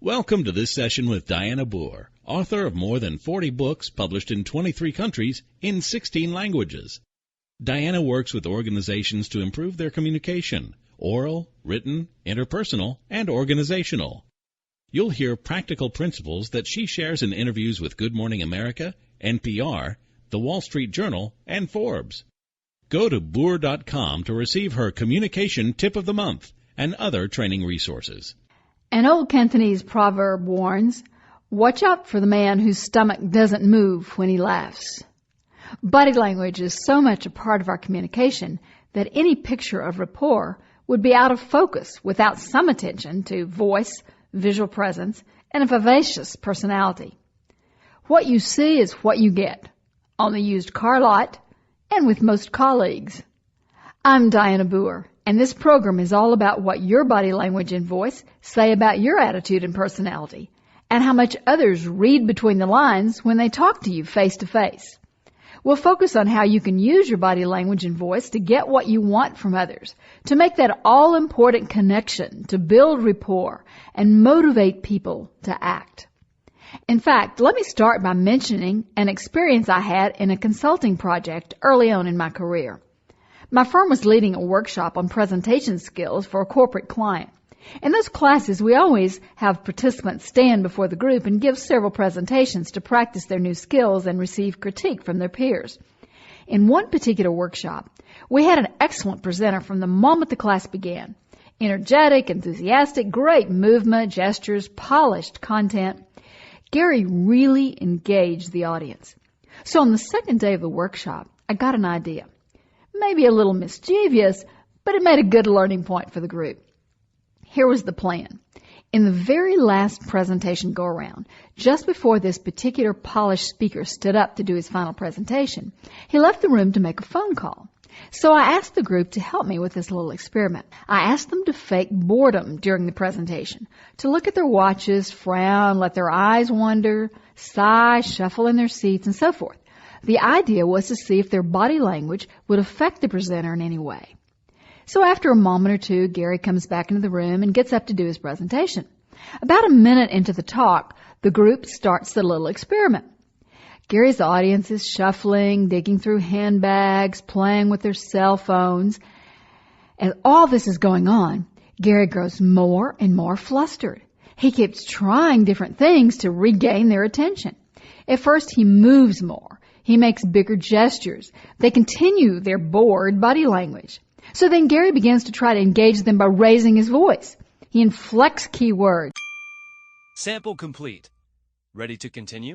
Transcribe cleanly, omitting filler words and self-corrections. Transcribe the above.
Welcome to this session with Dianna Booher, author of more than 40 books published in 23 countries in 16 languages. Dianna works with organizations to improve their communication, oral, written, interpersonal, and organizational. You'll hear practical principles that she shares in interviews with Good Morning America, NPR, The Wall Street Journal, and Forbes. Go to Booher.com to receive her Communication Tip of the Month and other training resources. An old Cantonese proverb warns, "Watch out for the man whose stomach doesn't move when he laughs." Body language is so much a part of our communication that any picture of rapport would be out of focus without some attention to voice, visual presence, and a vivacious personality. What you see is what you get, on the used car lot and with most colleagues. I'm Dianna Booher, and this program is all about what your body language and voice say about your attitude and personality, and how much others read between the lines when they talk to you face to face. We'll focus on how you can use your body language and voice to get what you want from others, to make that all-important connection, to build rapport, and motivate people to act. In fact, let me start by mentioning an experience I had in a consulting project early on in my career. My firm was leading a workshop on presentation skills for a corporate client. In those classes, we always have participants stand before the group and give several presentations to practice their new skills and receive critique from their peers. In one particular workshop, we had an excellent presenter from the moment the class began. Energetic, enthusiastic, great movement, gestures, polished content. Gary really engaged the audience. So on the second day of the workshop, I got an idea. Maybe a little mischievous, but it made a good learning point for the group. Here was the plan. In the very last presentation go-around, just before this particular polished speaker stood up to do his final presentation, he left the room to make a phone call. So I asked the group to help me with this little experiment. I asked them to fake boredom during the presentation, to look at their watches, frown, let their eyes wander, sigh, shuffle in their seats, and so forth. The idea was to see if their body language would affect the presenter in any way. So after a moment or two, Gary comes back into the room and gets up to do his presentation. About a minute into the talk, the group starts the little experiment. Gary's audience is shuffling, digging through handbags, playing with their cell phones. As all this is going on, Gary grows more and more flustered. He keeps trying different things to regain their attention. At first, he moves more. He makes bigger gestures. They continue their bored body language. So then Gary begins to try to engage them by raising his voice. He inflects key words. Sample complete. Ready to continue?